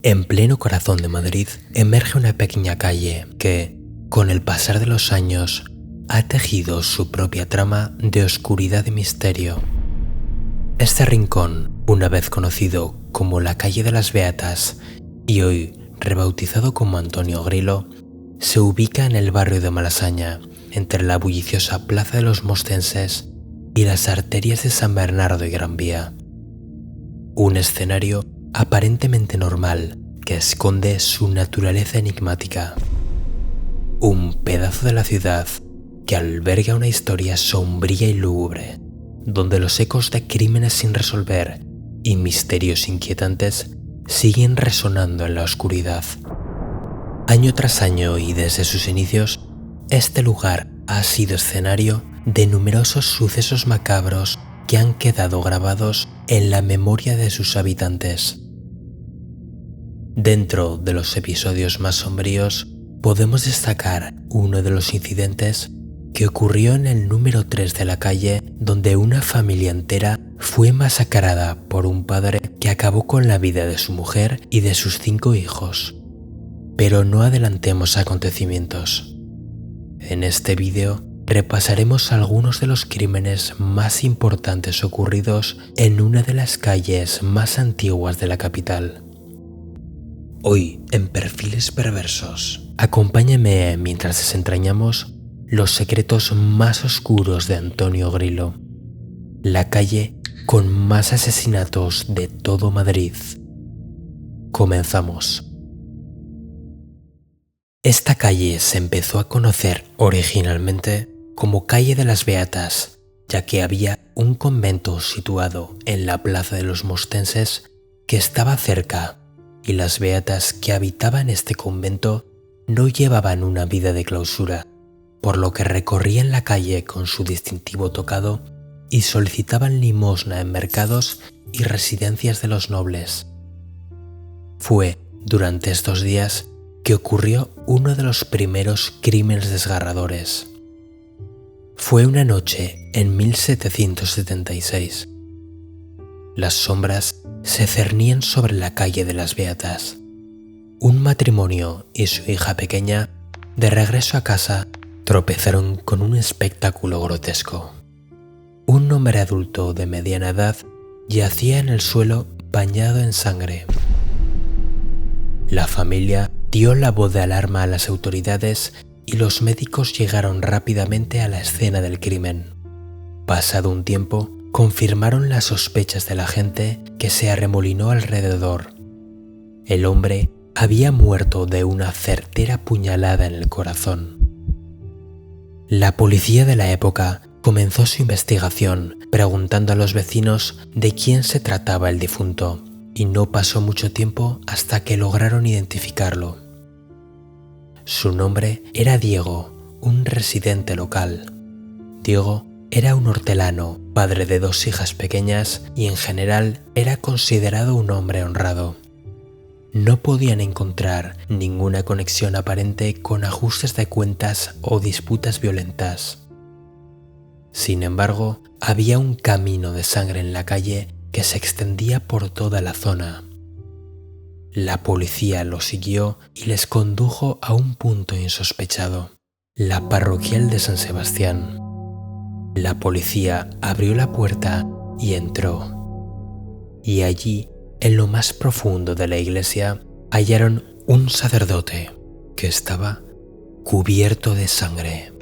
En pleno corazón de Madrid emerge una pequeña calle que, con el pasar de los años, ha tejido su propia trama de oscuridad y misterio. Este rincón, una vez conocido como la calle de las Beatas y hoy rebautizado como Antonio Grilo, se ubica en el barrio de Malasaña, entre la bulliciosa Plaza de los Mostenses y las arterias de San Bernardo y Gran Vía. Un escenario aparentemente normal que esconde su naturaleza enigmática. Un pedazo de la ciudad que alberga una historia sombría y lúgubre, donde los ecos de crímenes sin resolver y misterios inquietantes siguen resonando en la oscuridad. Año tras año y desde sus inicios, este lugar ha sido escenario de numerosos sucesos macabros que han quedado grabados en la memoria de sus habitantes. Dentro de los episodios más sombríos, podemos destacar uno de los incidentes que ocurrió en el número 3 de la calle, donde una familia entera fue masacrada por un padre que acabó con la vida de su mujer y de sus 5 hijos. Pero no adelantemos acontecimientos. En este vídeo repasaremos algunos de los crímenes más importantes ocurridos en una de las calles más antiguas de la capital. Hoy, en Perfiles Perversos, acompáñame mientras desentrañamos los secretos más oscuros de Antonio Grilo, la calle con más asesinatos de todo Madrid. Comenzamos. Esta calle se empezó a conocer originalmente como Calle de las Beatas, ya que había un convento situado en la Plaza de los Mostenses que estaba cerca, y las beatas que habitaban este convento no llevaban una vida de clausura, por lo que recorrían la calle con su distintivo tocado y solicitaban limosna en mercados y residencias de los nobles. Fue durante estos días que ocurrió uno de los primeros crímenes desgarradores. Fue una noche en 1776. Las sombras se cernían sobre la calle de las Beatas. Un matrimonio y su hija pequeña, de regreso a casa, tropezaron con un espectáculo grotesco. Un hombre adulto de mediana edad yacía en el suelo bañado en sangre. La familia dio la voz de alarma a las autoridades y los médicos llegaron rápidamente a la escena del crimen. Pasado un tiempo, confirmaron las sospechas de la gente que se arremolinó alrededor. El hombre había muerto de una certera puñalada en el corazón. La policía de la época comenzó su investigación preguntando a los vecinos de quién se trataba el difunto, y no pasó mucho tiempo hasta que lograron identificarlo. Su nombre era Diego, un residente local. Diego era un hortelano, padre de 2 hijas pequeñas y en general era considerado un hombre honrado. No podían encontrar ninguna conexión aparente con ajustes de cuentas o disputas violentas. Sin embargo, había un camino de sangre en la calle que se extendía por toda la zona. La policía lo siguió y les condujo a un punto insospechado, la parroquial de San Sebastián. La policía abrió la puerta y entró. Y allí, en lo más profundo de la iglesia, hallaron un sacerdote que estaba cubierto de sangre.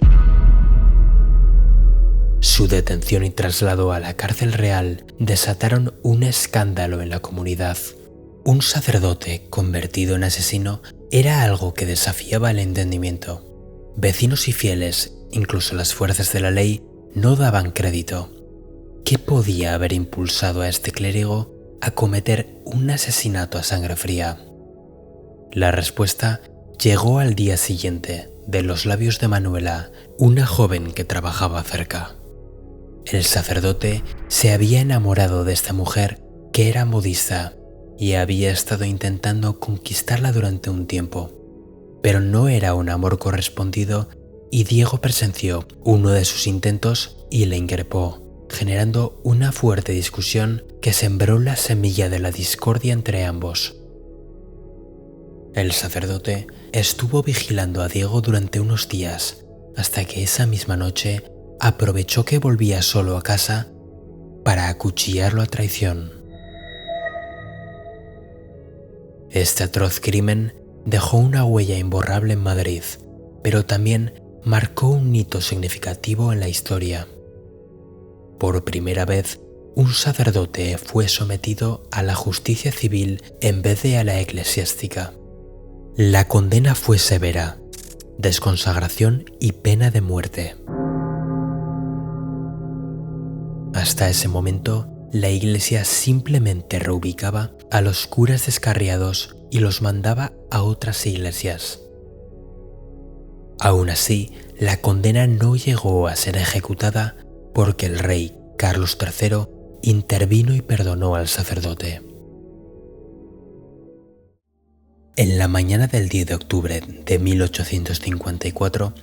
Su detención y traslado a la cárcel real desataron un escándalo en la comunidad. Un sacerdote convertido en asesino era algo que desafiaba el entendimiento. Vecinos y fieles, incluso las fuerzas de la ley, no daban crédito. ¿Qué podía haber impulsado a este clérigo a cometer un asesinato a sangre fría? La respuesta llegó al día siguiente, de los labios de Manuela, una joven que trabajaba cerca. El sacerdote se había enamorado de esta mujer que era modista y había estado intentando conquistarla durante un tiempo, pero no era un amor correspondido y Diego presenció uno de sus intentos y le increpó, generando una fuerte discusión que sembró la semilla de la discordia entre ambos. El sacerdote estuvo vigilando a Diego durante unos días, hasta que esa misma noche aprovechó que volvía solo a casa para acuchillarlo a traición. Este atroz crimen dejó una huella imborrable en Madrid, pero también marcó un hito significativo en la historia. Por primera vez, un sacerdote fue sometido a la justicia civil en vez de a la eclesiástica. La condena fue severa: desconsagración y pena de muerte. Hasta ese momento, la Iglesia simplemente reubicaba a los curas descarriados y los mandaba a otras iglesias. Aún así, la condena no llegó a ser ejecutada porque el rey Carlos III intervino y perdonó al sacerdote. En la mañana del 10 de octubre de 1854,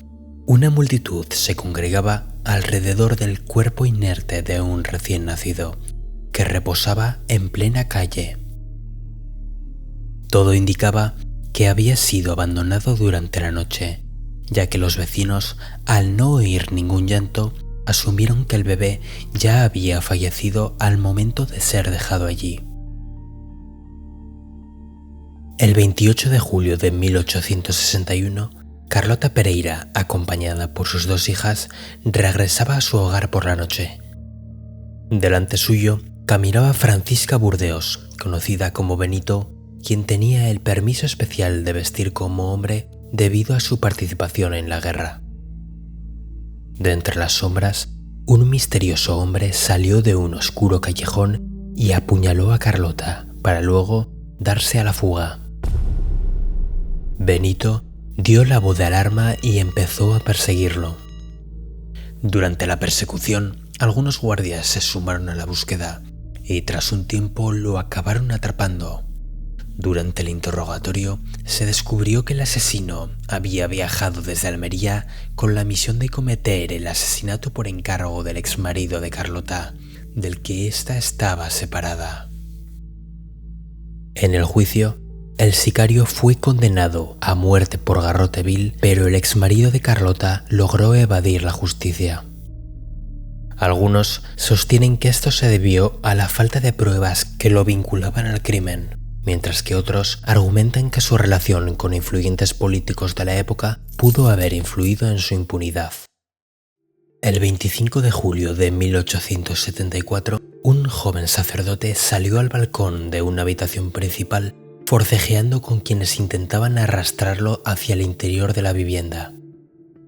una multitud se congregaba alrededor del cuerpo inerte de un recién nacido que reposaba en plena calle. Todo indicaba que había sido abandonado durante la noche, ya que los vecinos, al no oír ningún llanto, asumieron que el bebé ya había fallecido al momento de ser dejado allí. El 28 de julio de 1861, Carlota Pereira, acompañada por sus dos hijas, regresaba a su hogar por la noche. Delante suyo caminaba Francisca Burdeos, conocida como Benito, quien tenía el permiso especial de vestir como hombre debido a su participación en la guerra. De entre las sombras, un misterioso hombre salió de un oscuro callejón y apuñaló a Carlota para luego darse a la fuga. Benito dio la voz de alarma y empezó a perseguirlo. Durante la persecución, algunos guardias se sumaron a la búsqueda y tras un tiempo lo acabaron atrapando. Durante el interrogatorio se descubrió que el asesino había viajado desde Almería con la misión de cometer el asesinato por encargo del exmarido de Carlota, del que ésta estaba separada. En el juicio, el sicario fue condenado a muerte por garrote vil, pero el exmarido de Carlota logró evadir la justicia. Algunos sostienen que esto se debió a la falta de pruebas que lo vinculaban al crimen, mientras que otros argumentan que su relación con influyentes políticos de la época pudo haber influido en su impunidad. El 25 de julio de 1874, un joven sacerdote salió al balcón de una habitación principal forcejeando con quienes intentaban arrastrarlo hacia el interior de la vivienda.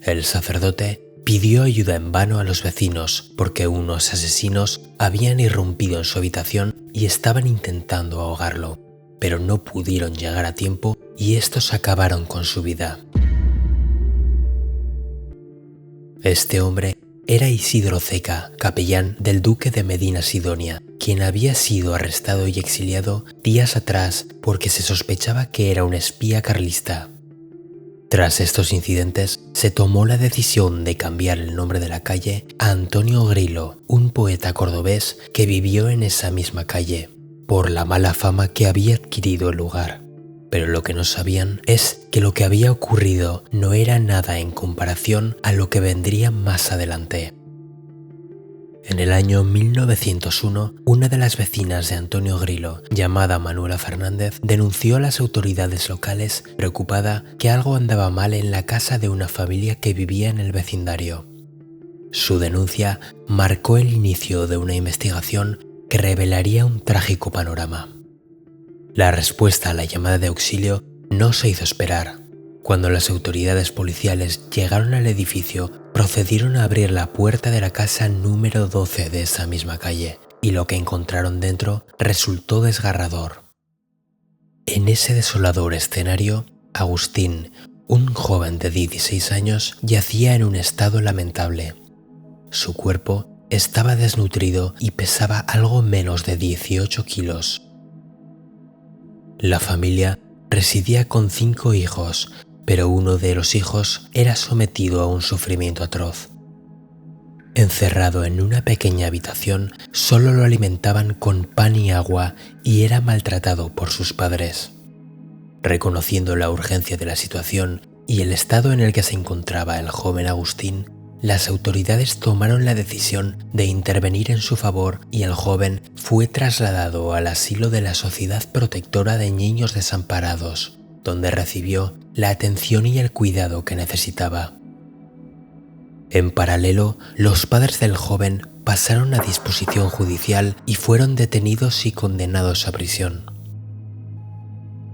El sacerdote pidió ayuda en vano a los vecinos porque unos asesinos habían irrumpido en su habitación y estaban intentando ahogarlo, pero no pudieron llegar a tiempo y estos acabaron con su vida. Este hombre era Isidro Ceca, capellán del duque de Medina Sidonia, quien había sido arrestado y exiliado días atrás porque se sospechaba que era un espía carlista. Tras estos incidentes, se tomó la decisión de cambiar el nombre de la calle a Antonio Grilo, un poeta cordobés que vivió en esa misma calle, por la mala fama que había adquirido el lugar. Pero lo que no sabían es que lo que había ocurrido no era nada en comparación a lo que vendría más adelante. En el año 1901, una de las vecinas de Antonio Grilo, llamada Manuela Fernández, denunció a las autoridades locales preocupada que algo andaba mal en la casa de una familia que vivía en el vecindario. Su denuncia marcó el inicio de una investigación que revelaría un trágico panorama. La respuesta a la llamada de auxilio no se hizo esperar. Cuando las autoridades policiales llegaron al edificio, procedieron a abrir la puerta de la casa número 12 de esa misma calle, y lo que encontraron dentro resultó desgarrador. En ese desolador escenario, Agustín, un joven de 16 años, yacía en un estado lamentable. Su cuerpo estaba desnutrido y pesaba algo menos de 18 kilos. La familia residía con 5 hijos, pero uno de los hijos era sometido a un sufrimiento atroz. Encerrado en una pequeña habitación, solo lo alimentaban con pan y agua y era maltratado por sus padres. Reconociendo la urgencia de la situación y el estado en el que se encontraba el joven Agustín, las autoridades tomaron la decisión de intervenir en su favor y el joven fue trasladado al asilo de la Sociedad Protectora de Niños Desamparados, donde recibió la atención y el cuidado que necesitaba. En paralelo, los padres del joven pasaron a disposición judicial y fueron detenidos y condenados a prisión.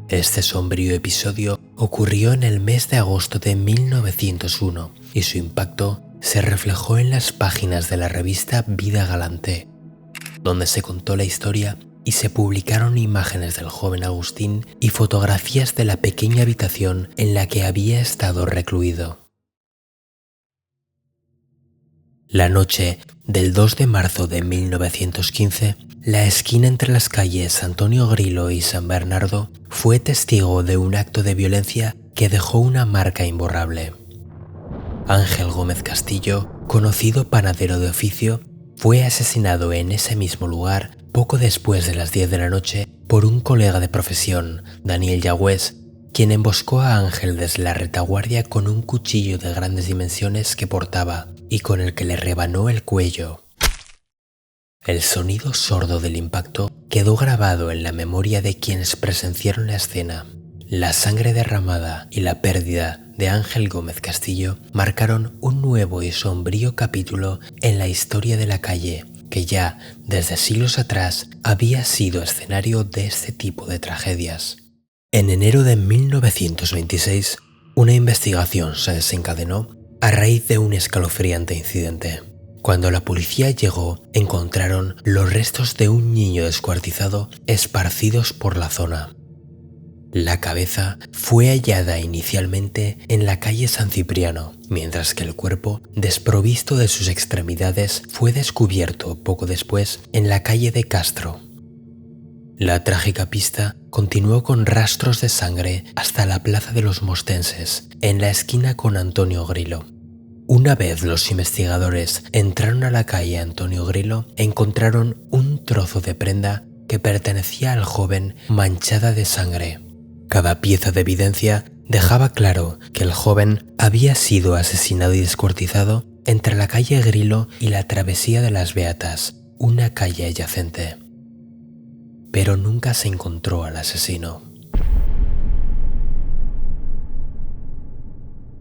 Este sombrío episodio ocurrió en el mes de agosto de 1901 y su impacto se reflejó en las páginas de la revista Vida Galante, donde se contó la historia y se publicaron imágenes del joven Agustín y fotografías de la pequeña habitación en la que había estado recluido. La noche del 2 de marzo de 1915, la esquina entre las calles Antonio Grilo y San Bernardo fue testigo de un acto de violencia que dejó una marca imborrable. Ángel Gómez Castillo, conocido panadero de oficio, fue asesinado en ese mismo lugar poco después de las 10 de la noche por un colega de profesión, Daniel Yagüés, quien emboscó a Ángel desde la retaguardia con un cuchillo de grandes dimensiones que portaba y con el que le rebanó el cuello. El sonido sordo del impacto quedó grabado en la memoria de quienes presenciaron la escena. La sangre derramada y la pérdida de Ángel Gómez Castillo marcaron un nuevo y sombrío capítulo en la historia de la calle, que ya desde siglos atrás había sido escenario de este tipo de tragedias. En enero de 1926, una investigación se desencadenó a raíz de un escalofriante incidente. Cuando la policía llegó, encontraron los restos de un niño descuartizado esparcidos por la zona. La cabeza fue hallada inicialmente en la calle San Cipriano, mientras que el cuerpo, desprovisto de sus extremidades, fue descubierto poco después en la calle de Castro. La trágica pista continuó con rastros de sangre hasta la plaza de los Mostenses, en la esquina con Antonio Grilo. Una vez los investigadores entraron a la calle Antonio Grilo, encontraron un trozo de prenda que pertenecía al joven manchada de sangre. Cada pieza de evidencia dejaba claro que el joven había sido asesinado y descuartizado entre la calle Grilo y la travesía de las Beatas, una calle adyacente. Pero nunca se encontró al asesino.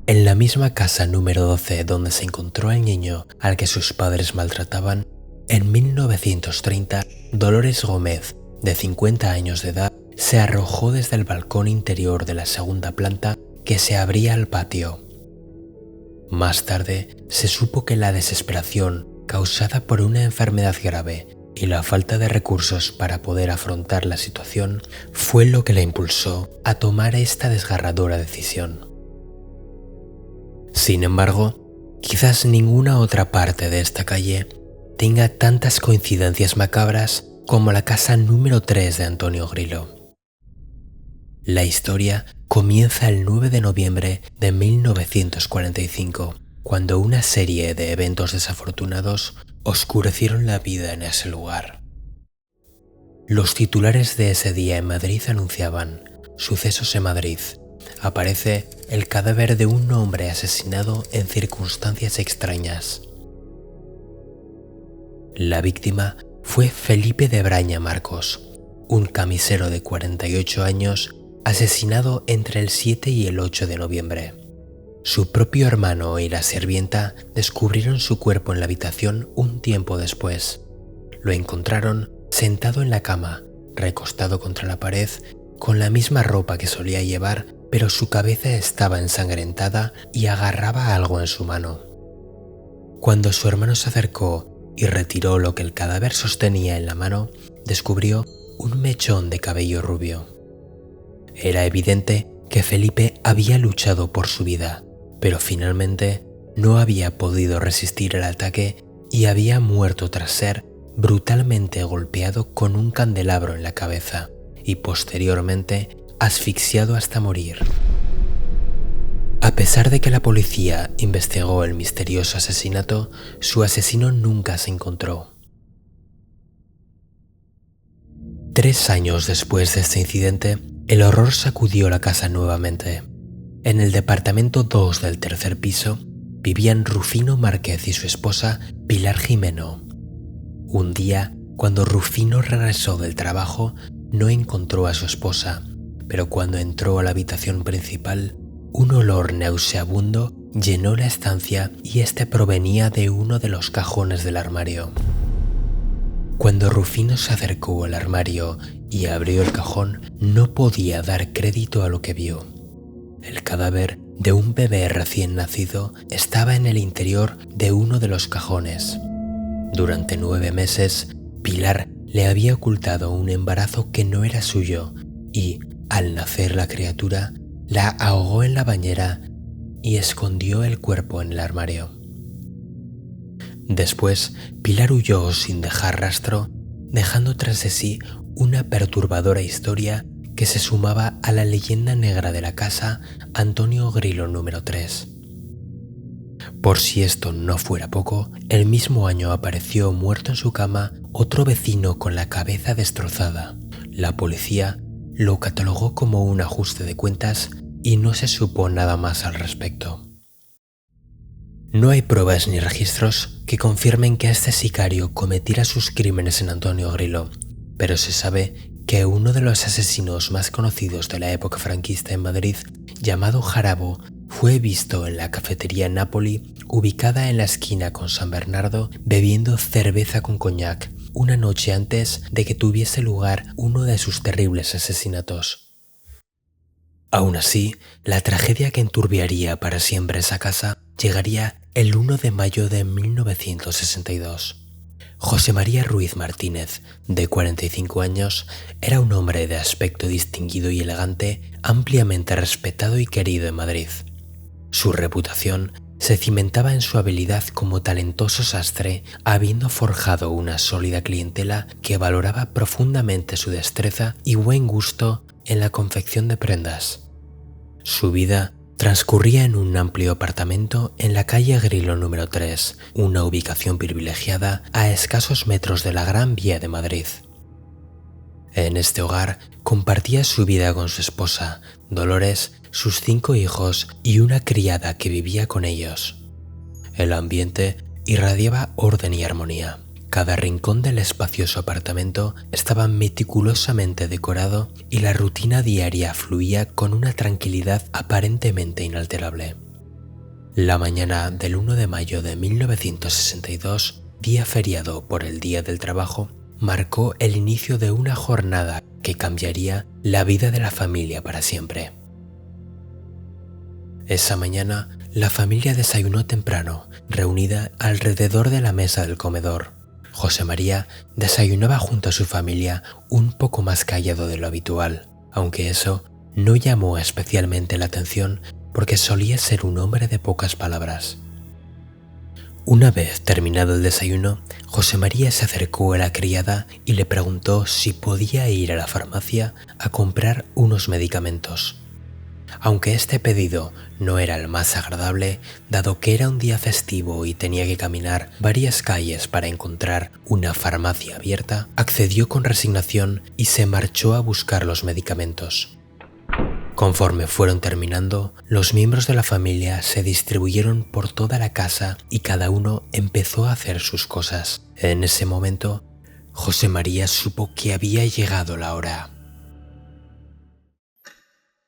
En la misma casa número 12 donde se encontró al niño al que sus padres maltrataban, en 1930, Dolores Gómez, de 50 años de edad, se arrojó desde el balcón interior de la segunda planta que se abría al patio. Más tarde, se supo que la desesperación causada por una enfermedad grave y la falta de recursos para poder afrontar la situación fue lo que la impulsó a tomar esta desgarradora decisión. Sin embargo, quizás ninguna otra parte de esta calle tenga tantas coincidencias macabras como la casa número 3 de Antonio Grilo. La historia comienza el 9 de noviembre de 1945, cuando una serie de eventos desafortunados oscurecieron la vida en ese lugar. Los titulares de ese día en Madrid anunciaban: sucesos en Madrid. Aparece el cadáver de un hombre asesinado en circunstancias extrañas. La víctima fue Felipe de Braña Marcos, un camisero de 48 años asesinado entre el 7 y el 8 de noviembre. Su propio hermano y la sirvienta descubrieron su cuerpo en la habitación un tiempo después. Lo encontraron sentado en la cama, recostado contra la pared, con la misma ropa que solía llevar, pero su cabeza estaba ensangrentada y agarraba algo en su mano. Cuando su hermano se acercó y retiró lo que el cadáver sostenía en la mano, descubrió un mechón de cabello rubio. Era evidente que Felipe había luchado por su vida, pero finalmente no había podido resistir el ataque y había muerto tras ser brutalmente golpeado con un candelabro en la cabeza y posteriormente asfixiado hasta morir. A pesar de que la policía investigó el misterioso asesinato, su asesino nunca se encontró. 3 años después de este incidente, el horror sacudió la casa nuevamente. En el departamento 2 del tercer piso vivían Rufino Márquez y su esposa Pilar Jimeno. Un día, cuando Rufino regresó del trabajo, no encontró a su esposa, pero cuando entró a la habitación principal, un olor nauseabundo llenó la estancia y este provenía de uno de los cajones del armario. Cuando Rufino se acercó al armario y abrió el cajón, no podía dar crédito a lo que vio. El cadáver de un bebé recién nacido estaba en el interior de uno de los cajones. Durante 9 meses, Pilar le había ocultado un embarazo que no era suyo y, al nacer la criatura, la ahogó en la bañera y escondió el cuerpo en el armario. Después, Pilar huyó sin dejar rastro, dejando tras de sí una perturbadora historia que se sumaba a la leyenda negra de la casa Antonio Grilo número 3. Por si esto no fuera poco, el mismo año apareció muerto en su cama otro vecino con la cabeza destrozada. La policía lo catalogó como un ajuste de cuentas y no se supo nada más al respecto. No hay pruebas ni registros que confirmen que este sicario cometiera sus crímenes en Antonio Grilo, pero se sabe que uno de los asesinos más conocidos de la época franquista en Madrid, llamado Jarabo, fue visto en la cafetería Napoli, ubicada en la esquina con San Bernardo, bebiendo cerveza con coñac, una noche antes de que tuviese lugar uno de sus terribles asesinatos. Aún así, la tragedia que enturbiaría para siempre esa casa llegaría el 1 de mayo de 1962. José María Ruiz Martínez, de 45 años, era un hombre de aspecto distinguido y elegante, ampliamente respetado y querido en Madrid. Su reputación se cimentaba en su habilidad como talentoso sastre, habiendo forjado una sólida clientela que valoraba profundamente su destreza y buen gusto en la confección de prendas. Su vida transcurría en un amplio apartamento en la calle Grilo número 3, una ubicación privilegiada a escasos metros de la Gran Vía de Madrid. En este hogar compartía su vida con su esposa, Dolores, sus 5 hijos y una criada que vivía con ellos. El ambiente irradiaba orden y armonía. Cada rincón del espacioso apartamento estaba meticulosamente decorado y la rutina diaria fluía con una tranquilidad aparentemente inalterable. La mañana del 1 de mayo de 1962, día feriado por el Día del Trabajo, marcó el inicio de una jornada que cambiaría la vida de la familia para siempre. Esa mañana, la familia desayunó temprano, reunida alrededor de la mesa del comedor. José María desayunaba junto a su familia un poco más callado de lo habitual, aunque eso no llamó especialmente la atención porque solía ser un hombre de pocas palabras. Una vez terminado el desayuno, José María se acercó a la criada y le preguntó si podía ir a la farmacia a comprar unos medicamentos. Aunque este pedido no era el más agradable, dado que era un día festivo y tenía que caminar varias calles para encontrar una farmacia abierta, accedió con resignación y se marchó a buscar los medicamentos. Conforme fueron terminando, los miembros de la familia se distribuyeron por toda la casa y cada uno empezó a hacer sus cosas. En ese momento, José María supo que había llegado la hora.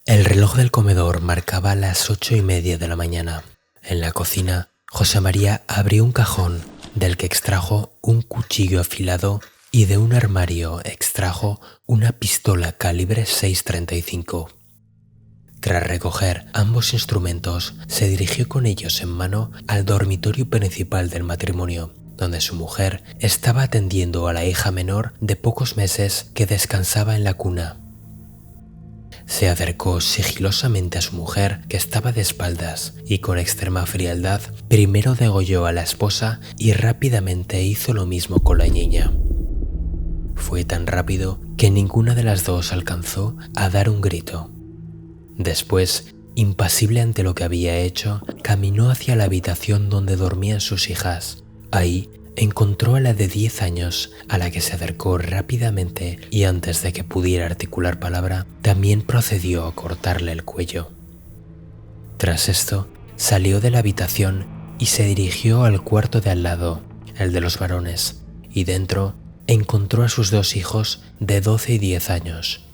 El reloj del comedor marcaba las 8:30 de la mañana. En la cocina, José María abrió un cajón del que extrajo un cuchillo afilado y de un armario extrajo una pistola calibre 6.35. Tras recoger ambos instrumentos, se dirigió con ellos en mano al dormitorio principal del matrimonio, donde su mujer estaba atendiendo a la hija menor de pocos meses que descansaba en la cuna. Se acercó sigilosamente a su mujer, que estaba de espaldas, y con extrema frialdad primero degolló a la esposa y rápidamente hizo lo mismo con la niña. Fue tan rápido que ninguna de las dos alcanzó a dar un grito. Después, impasible ante lo que había hecho, caminó hacia la habitación donde dormían sus hijas. Ahí encontró a la de 10 años, a la que se acercó rápidamente y antes de que pudiera articular palabra, también procedió a cortarle el cuello. Tras esto, salió de la habitación y se dirigió al cuarto de al lado, el de los varones, y dentro encontró a sus 2 hijos de 12 y 10 años.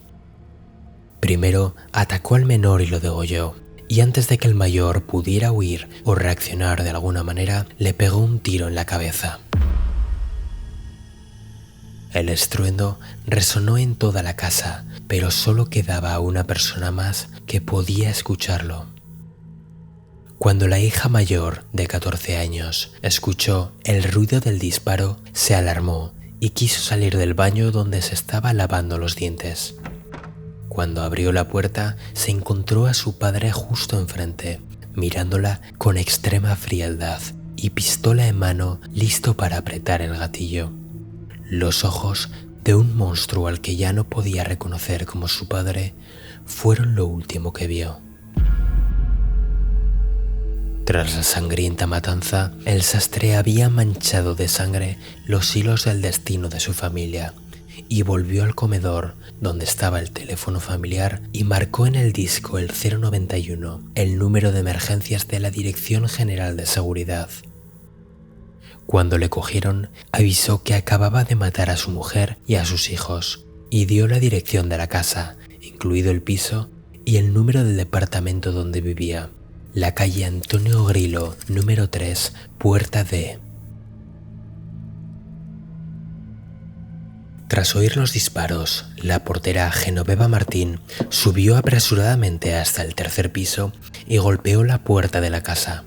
Primero atacó al menor y lo degolló, y antes de que el mayor pudiera huir o reaccionar de alguna manera, le pegó un tiro en la cabeza. El estruendo resonó en toda la casa, pero solo quedaba una persona más que podía escucharlo. Cuando la hija mayor, de 14 años, escuchó el ruido del disparo, se alarmó y quiso salir del baño donde se estaba lavando los dientes. Cuando abrió la puerta, se encontró a su padre justo enfrente, mirándola con extrema frialdad y pistola en mano, listo para apretar el gatillo. Los ojos de un monstruo al que ya no podía reconocer como su padre fueron lo último que vio. Tras la sangrienta matanza, el sastre había manchado de sangre los hilos del destino de su familia y volvió al comedor donde estaba el teléfono familiar y marcó en el disco el 091, el número de emergencias de la Dirección General de Seguridad. Cuando le cogieron, avisó que acababa de matar a su mujer y a sus hijos y dio la dirección de la casa, incluido el piso y el número del departamento donde vivía. La calle Antonio Grillo, número 3, puerta D. Tras oír los disparos, la portera Genoveva Martín subió apresuradamente hasta el 3er piso y golpeó la puerta de la casa.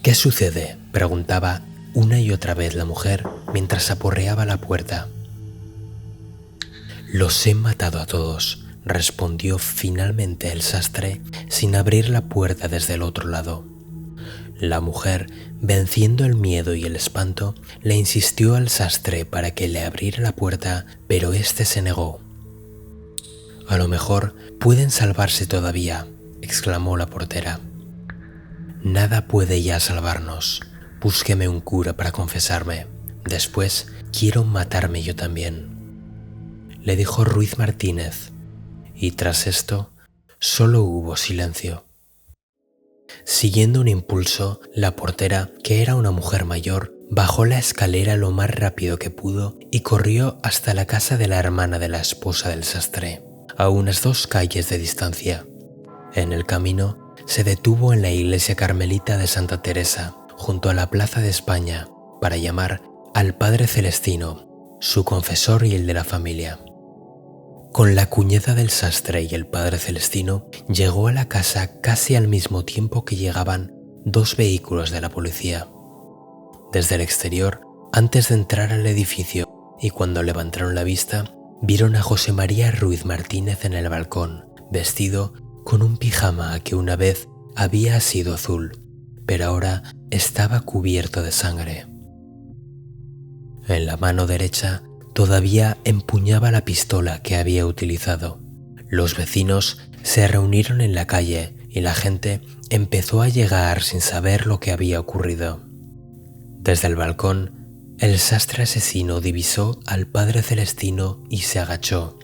«¿Qué sucede?», preguntaba una y otra vez la mujer mientras aporreaba la puerta. «Los he matado a todos», respondió finalmente el sastre sin abrir la puerta desde el otro lado. La mujer, venciendo el miedo y el espanto, le insistió al sastre para que le abriera la puerta, pero éste se negó. «A lo mejor pueden salvarse todavía», exclamó la portera. «Nada puede ya salvarnos. Búsqueme un cura para confesarme. Después quiero matarme yo también», le dijo Ruiz Martínez. Y tras esto, solo hubo silencio. Siguiendo un impulso, la portera, que era una mujer mayor, bajó la escalera lo más rápido que pudo y corrió hasta la casa de la hermana de la esposa del sastre, a unas 2 calles de distancia. En el camino, se detuvo en la iglesia carmelita de Santa Teresa, junto a la Plaza de España, para llamar al padre Celestino, su confesor y el de la familia. Con la cuñada del sastre y el padre Celestino, llegó a la casa casi al mismo tiempo que llegaban 2 vehículos de la policía. Desde el exterior, antes de entrar al edificio y cuando levantaron la vista, vieron a José María Ruiz Martínez en el balcón, vestido con un pijama que una vez había sido azul, pero ahora estaba cubierto de sangre. En la mano derecha todavía empuñaba la pistola que había utilizado. Los vecinos se reunieron en la calle y la gente empezó a llegar sin saber lo que había ocurrido. Desde el balcón, el sastre asesino divisó al padre Celestino y se agachó.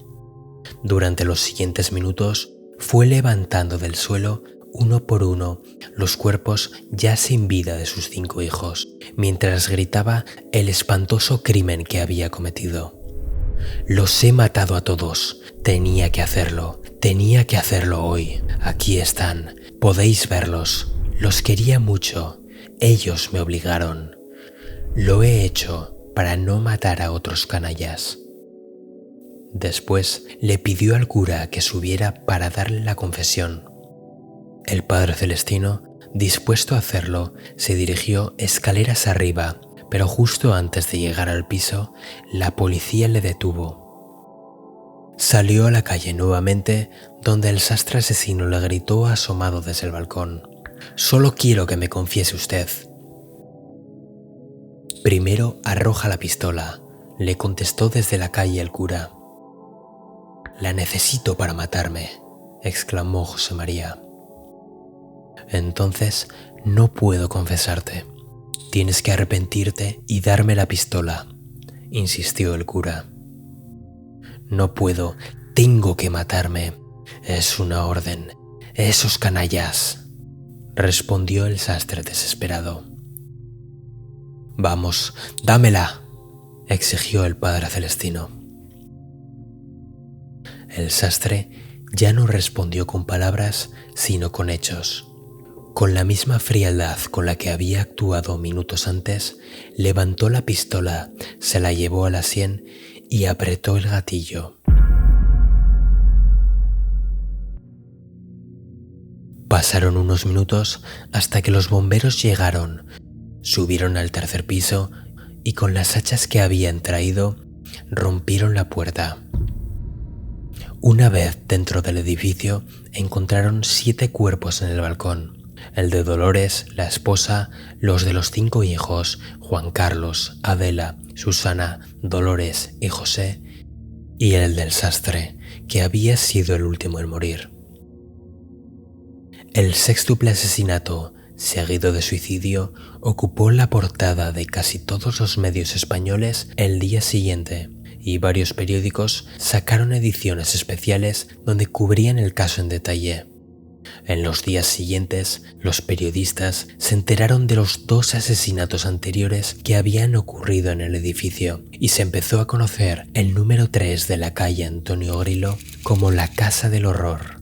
Durante los siguientes minutos fue levantando del suelo uno por uno los cuerpos ya sin vida de sus 5 hijos, mientras gritaba el espantoso crimen que había cometido. «Los he matado a todos. Tenía que hacerlo hoy. Aquí están. Podéis verlos. Los quería mucho. Ellos me obligaron. Lo he hecho para no matar a otros canallas». Después le pidió al cura que subiera para darle la confesión. El padre Celestino, dispuesto a hacerlo, se dirigió escaleras arriba, pero justo antes de llegar al piso, la policía le detuvo. Salió a la calle nuevamente, donde el sastre asesino le gritó asomado desde el balcón: «Solo quiero que me confiese usted». «Primero arroja la pistola», le contestó desde la calle el cura. «La necesito para matarme», exclamó José María. «Entonces no puedo confesarte. Tienes que arrepentirte y darme la pistola, insistió el cura. No puedo, tengo que matarme. Es una orden. Esos canallas, respondió el sastre desesperado. Vamos, dámela, exigió el Padre Celestino. El sastre ya no respondió con palabras, sino con hechos. Con la misma frialdad con la que había actuado minutos antes, levantó la pistola, se la llevó a la sien y apretó el gatillo. Pasaron unos minutos hasta que los bomberos llegaron, subieron al tercer piso y con las hachas que habían traído, rompieron la puerta. Una vez dentro del edificio, encontraron 7 cuerpos en el balcón. El de Dolores, la esposa, los de los 5 hijos, Juan Carlos, Adela, Susana, Dolores y José, y el del sastre, que había sido el último en morir. El sextuple asesinato, seguido de suicidio, ocupó la portada de casi todos los medios españoles el día siguiente, y varios periódicos sacaron ediciones especiales donde cubrían el caso en detalle. En los días siguientes, los periodistas se enteraron de los 2 asesinatos anteriores que habían ocurrido en el edificio y se empezó a conocer el número 3 de la calle Antonio Grilo como la Casa del Horror.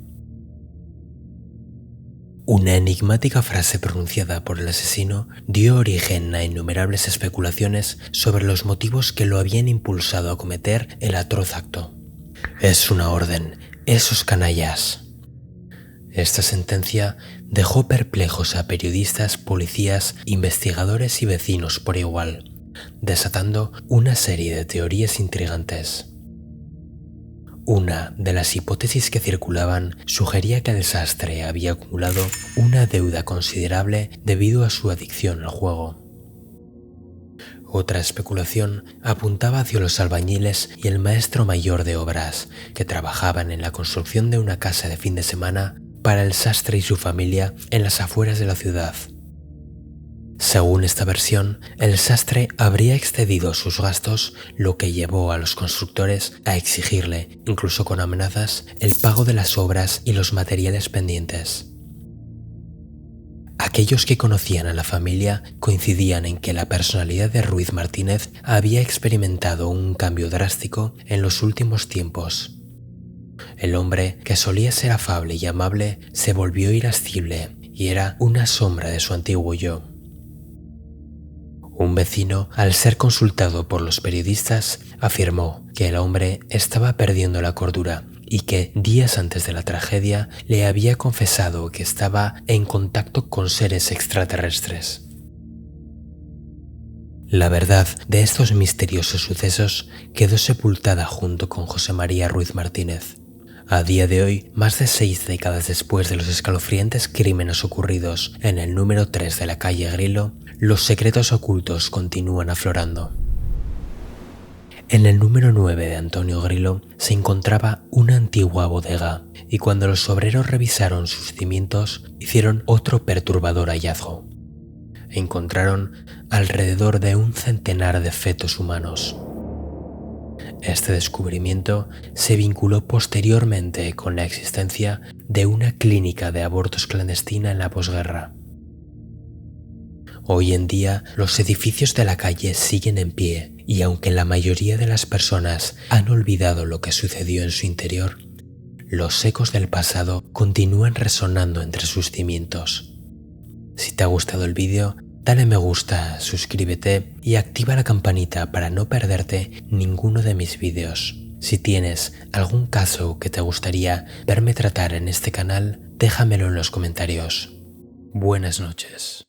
Una enigmática frase pronunciada por el asesino dio origen a innumerables especulaciones sobre los motivos que lo habían impulsado a cometer el atroz acto. Es una orden, esos canallas. Esta sentencia dejó perplejos a periodistas, policías, investigadores y vecinos por igual, desatando una serie de teorías intrigantes. Una de las hipótesis que circulaban sugería que el sastre había acumulado una deuda considerable debido a su adicción al juego. Otra especulación apuntaba hacia los albañiles y el maestro mayor de obras, que trabajaban en la construcción de una casa de fin de semana para el sastre y su familia en las afueras de la ciudad. Según esta versión, el sastre habría excedido sus gastos, lo que llevó a los constructores a exigirle, incluso con amenazas, el pago de las obras y los materiales pendientes. Aquellos que conocían a la familia coincidían en que la personalidad de Ruiz Martínez había experimentado un cambio drástico en los últimos tiempos. El hombre, que solía ser afable y amable, se volvió irascible y era una sombra de su antiguo yo. Un vecino, al ser consultado por los periodistas, afirmó que el hombre estaba perdiendo la cordura y que días antes de la tragedia le había confesado que estaba en contacto con seres extraterrestres. La verdad de estos misteriosos sucesos quedó sepultada junto con José María Ruiz Martínez. A día de hoy, más de 6 décadas después de los escalofriantes crímenes ocurridos en el número 3 de la calle Grilo, los secretos ocultos continúan aflorando. En el número 9 de Antonio Grilo se encontraba una antigua bodega y cuando los obreros revisaron sus cimientos hicieron otro perturbador hallazgo. Encontraron alrededor de un centenar de fetos humanos. Este descubrimiento se vinculó posteriormente con la existencia de una clínica de abortos clandestina en la posguerra. Hoy en día, los edificios de la calle siguen en pie y aunque la mayoría de las personas han olvidado lo que sucedió en su interior, los ecos del pasado continúan resonando entre sus cimientos. Si te ha gustado el vídeo, dale me gusta, suscríbete y activa la campanita para no perderte ninguno de mis vídeos. Si tienes algún caso que te gustaría verme tratar en este canal, déjamelo en los comentarios. Buenas noches.